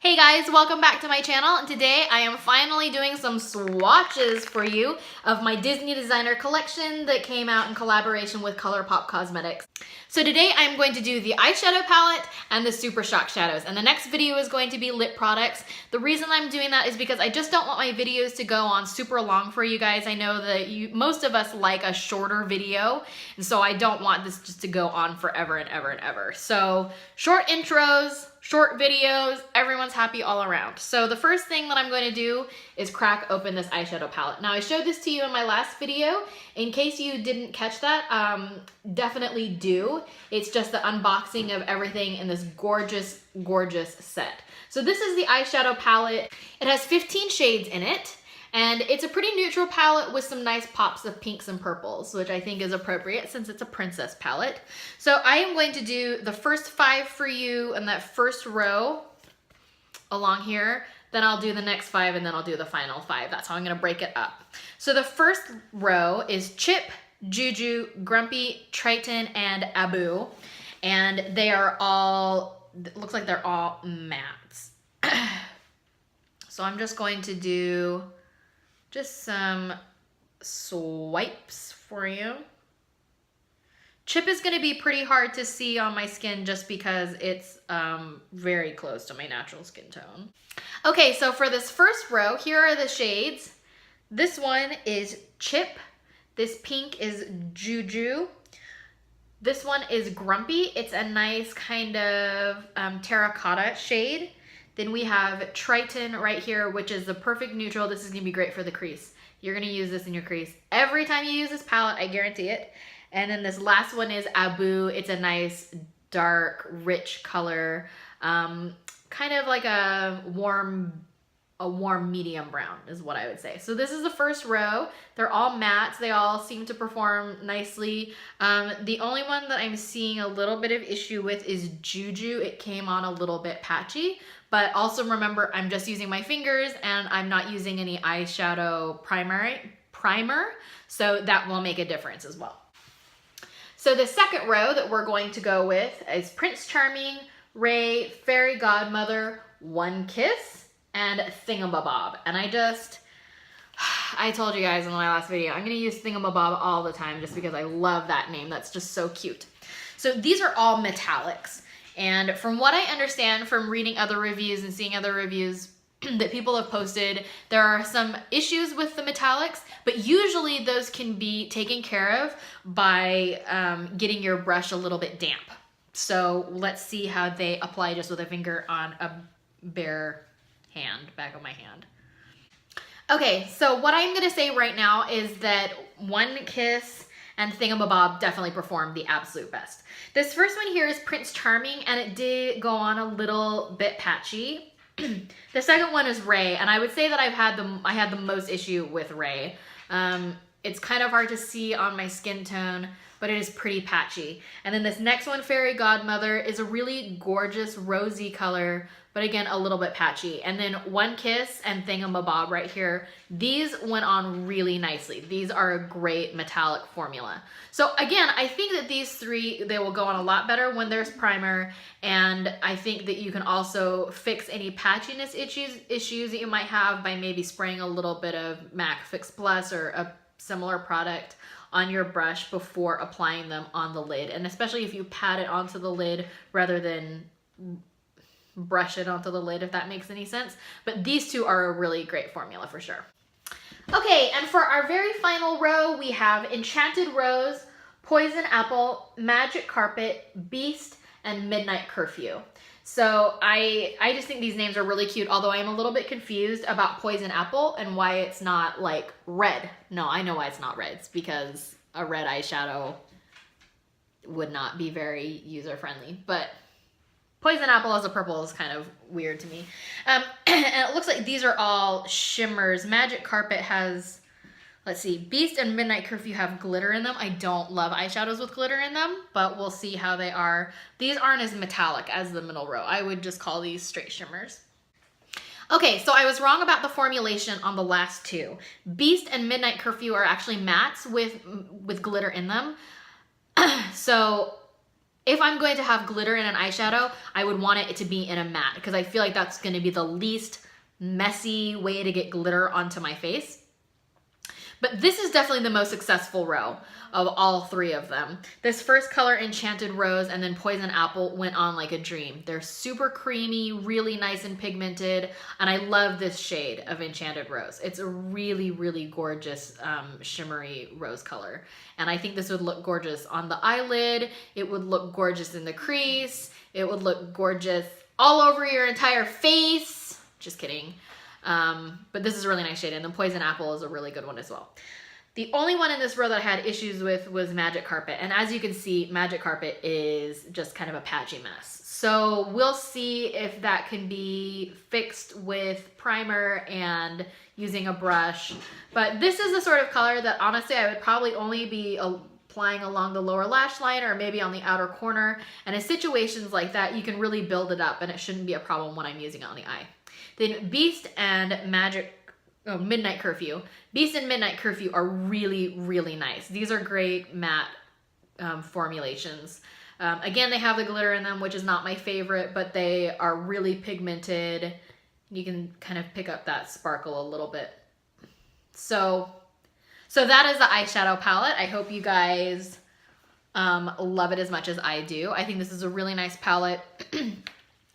Hey guys, welcome back to my channel, and today I am finally doing some swatches for you of my Disney designer collection that came out in collaboration with ColourPop Cosmetics. So today I'm going to do the eyeshadow palette and the Super Shock shadows, and the next video is going to be lip products. The reason I'm doing that is because I just don't want my videos to go on super long for you guys. I know that most of us like a shorter video, and so I don't want this just to go on forever and ever and ever. So short intros, short videos, everyone's happy all around. So the first thing that I'm going to do is crack open this eyeshadow palette. Now I showed this to you in my last video. In case you didn't catch that, definitely do. It's just the unboxing of everything in this gorgeous, gorgeous set. So this is the eyeshadow palette. It has 15 shades in it. And it's a pretty neutral palette with some nice pops of pinks and purples, which I think is appropriate since it's a princess palette. So I am going to do the first 5 for you in that first row along here. Then I'll do the next 5 and then I'll do the final 5. That's how I'm gonna break it up. So the first row is Chip, Juju, Grumpy, Triton, and Abu. And they are all, it looks like they're all mattes. So I'm just going to do just some swipes for you. Chip is going to be pretty hard to see on my skin just because it's very close to my natural skin tone. Okay, so for this first row, here are the shades. This one is Chip. This pink is Juju. This one is Grumpy. It's a nice kind of terracotta shade. Then we have Triton right here, which is the perfect neutral. This is gonna be great for the crease. You're gonna use this in your crease every time you use this palette, I guarantee it. And then this last one is Abu. It's a nice, dark, rich color, kind of like a warm medium brown is what I would say. So this is the first row. They're all mattes. They all seem to perform nicely. The only one that I'm seeing a little bit of issue with is Juju. It came on a little bit patchy, but also remember I'm just using my fingers and I'm not using any eyeshadow primer, so that will make a difference as well. So the second row that we're going to go with is Prince Charming, Ray, Fairy Godmother, One Kiss, and Thingamabob. And I told you guys in my last video, I'm gonna use Thingamabob all the time just because I love that name. That's just so cute. So these are all metallics. And from what I understand from reading other reviews and seeing other reviews that people have posted, there are some issues with the metallics, but usually those can be taken care of by getting your brush a little bit damp. So let's see how they apply just with a finger on a bare hand, back of my hand. Okay, so what I'm gonna say right now is that One Kiss and Thingamabob definitely performed the absolute best. This first one here is Prince Charming, and it did go on a little bit patchy. The second one is Ray, and I would say that I had the most issue with Ray. It's kind of hard to see on my skin tone, but it is pretty patchy. And then this next one, Fairy Godmother, is a really gorgeous rosy color, but again, a little bit patchy. And then One Kiss and Thingamabob right here, these went on really nicely. These are a great metallic formula. So again, I think that these three, they will go on a lot better when there's primer, and I think that you can also fix any patchiness issues that you might have by maybe spraying a little bit of MAC Fix Plus or a similar product on your brush before applying them on the lid. And especially if you pat it onto the lid rather than brush it onto the lid, if that makes any sense. But these two are a really great formula for sure. Okay, and for our very final row, we have Enchanted Rose, Poison Apple, Magic Carpet, Beast, and Midnight Curfew. So I just think these names are really cute, although I am a little bit confused about Poison Apple and why it's not like red. No, I know why it's not red. It's because a red eyeshadow would not be very user-friendly, but Poison Apple as a purple is kind of weird to me. And it looks like these are all shimmers. Magic Carpet has, let's see, Beast and Midnight Curfew have glitter in them. I don't love eyeshadows with glitter in them, but we'll see how they are. These aren't as metallic as the middle row. I would just call these straight shimmers. Okay, so I was wrong about the formulation on the last two. Beast and Midnight Curfew are actually mattes with glitter in them. So if I'm going to have glitter in an eyeshadow, I would want it to be in a matte because I feel like that's going to be the least messy way to get glitter onto my face. But this is definitely the most successful row of all three of them. This first color, Enchanted Rose, and then Poison Apple went on like a dream. They're super creamy, really nice and pigmented, and I love this shade of Enchanted Rose. It's a really, really gorgeous shimmery rose color. And I think this would look gorgeous on the eyelid. It would look gorgeous in the crease. It would look gorgeous all over your entire face. Just kidding. But this is a really nice shade, and the Poison Apple is a really good one as well. The only one in this row that I had issues with was Magic Carpet, and as you can see, Magic Carpet is just kind of a patchy mess. So we'll see if that can be fixed with primer and using a brush. But this is the sort of color that honestly I would probably only be applying along the lower lash line or maybe on the outer corner. And in situations like that, you can really build it up and it shouldn't be a problem when I'm using it on the eye. Then Beast and Midnight Curfew. Beast and Midnight Curfew are really, really nice. These are great matte formulations. Again, they have the glitter in them, which is not my favorite, but they are really pigmented. You can kind of pick up that sparkle a little bit. So that is the eyeshadow palette. I hope you guys love it as much as I do. I think this is a really nice palette.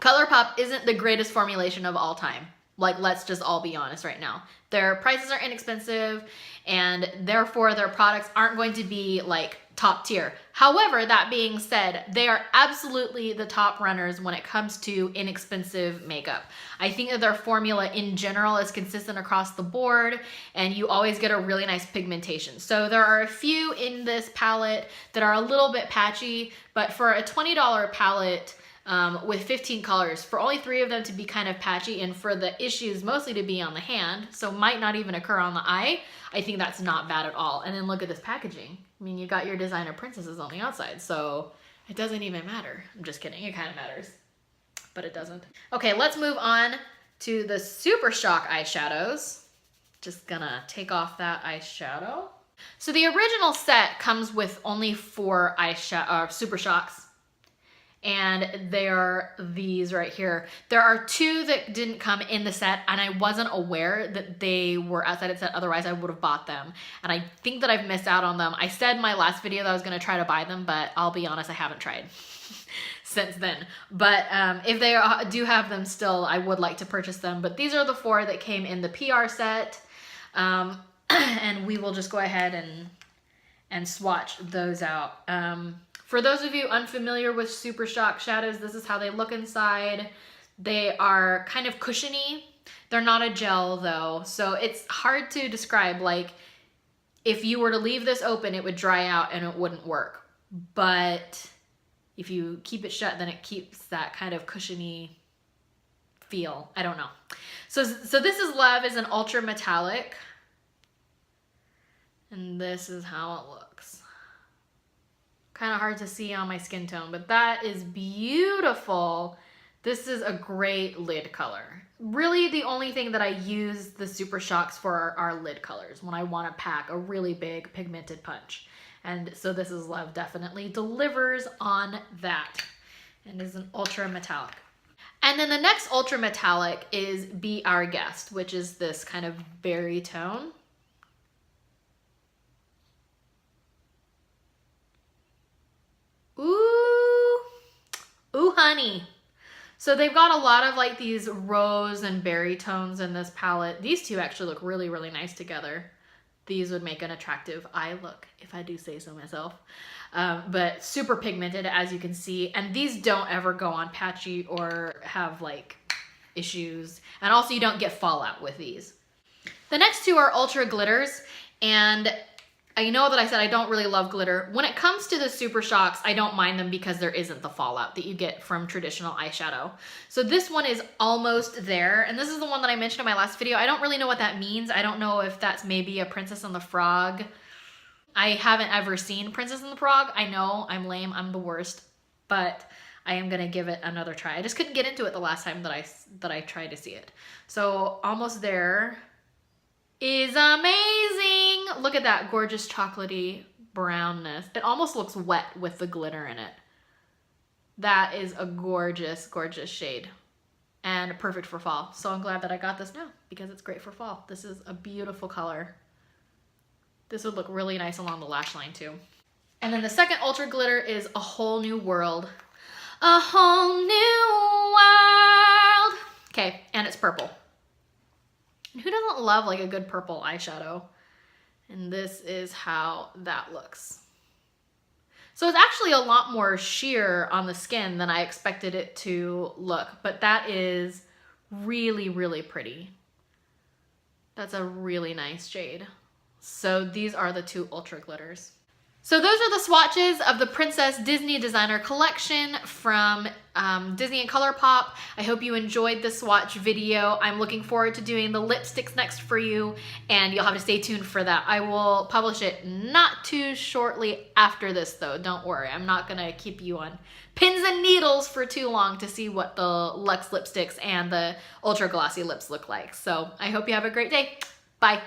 ColourPop isn't the greatest formulation of all time. Like, let's just all be honest right now. Their prices are inexpensive, and therefore their products aren't going to be like top tier. However, that being said, they are absolutely the top runners when it comes to inexpensive makeup. I think that their formula in general is consistent across the board, and you always get a really nice pigmentation. So there are a few in this palette that are a little bit patchy, but for a $20 palette, with 15 colors, for only 3 of them to be kind of patchy and for the issues mostly to be on the hand, so might not even occur on the eye, I think that's not bad at all. And then look at this packaging. I mean, you got your designer princesses on the outside, so it doesn't even matter. I'm just kidding, it kind of matters, but it doesn't. Okay, let's move on to the Super Shock eyeshadows. Just gonna take off that eyeshadow. So the original set comes with only 4 Super Shocks. And they are these right here. There are 2 that didn't come in the set, and I wasn't aware that they were outside the set, otherwise I would have bought them. And I think that I've missed out on them. I said in my last video that I was gonna try to buy them, but I'll be honest, I haven't tried since then. But if they do have them still, I would like to purchase them. But these are the 4 that came in the PR set. And we will just go ahead and swatch those out. For those of you unfamiliar with Super Shock shadows, this is how they look inside. They are kind of cushiony. They're not a gel though, so it's hard to describe. Like, if you were to leave this open, it would dry out and it wouldn't work. But if you keep it shut, then it keeps that kind of cushiony feel. I don't know. So this is Love is an ultra metallic. And this is how it looks. Kind of hard to see on my skin tone, but that is beautiful. This is a great lid color. Really, the only thing that I use the Super Shocks for are lid colors when I want to pack a really big pigmented punch. And so this is Love definitely delivers on that and is an ultra metallic. And then the next ultra metallic is Be Our Guest, which is this kind of berry tone. Ooh, honey. So they've got a lot of like these rose and berry tones in this palette. These 2 actually look really, really nice together. These would make an attractive eye look, if I do say so myself. But super pigmented, as you can see. And these don't ever go on patchy or have like issues. And also you don't get fallout with these. The next 2 are Ultra Glitters, and I know that I said I don't really love glitter. When it comes to the Super Shocks, I don't mind them because there isn't the fallout that you get from traditional eyeshadow. So this one is almost there, and this is the one that I mentioned in my last video. I don't really know what that means. I don't know if that's maybe a Princess and the Frog. I haven't ever seen Princess and the Frog. I know, I'm lame, I'm the worst, but I am gonna give it another try. I just couldn't get into it the last time that I tried to see it. So almost there is amazing. Look at that gorgeous chocolatey brownness. It almost looks wet with the glitter in it. That is a gorgeous, gorgeous shade and perfect for fall. So I'm glad that I got this now because it's great for fall. This is a beautiful color. This would look really nice along the lash line too. And then the second ultra glitter is A Whole New World. A whole new world. Okay, and it's purple. And who doesn't love like a good purple eyeshadow? And this is how that looks. So it's actually a lot more sheer on the skin than I expected it to look, but that is really, really pretty. That's a really nice shade. So these are the two ultra glitters. So those are the swatches of the Princess Disney Designer Collection from Disney and ColourPop. I hope you enjoyed the swatch video. I'm looking forward to doing the lipsticks next for you, and you'll have to stay tuned for that. I will publish it not too shortly after this though, don't worry. I'm not gonna keep you on pins and needles for too long to see what the Luxe lipsticks and the Ultra Glossy lips look like. So I hope you have a great day. Bye.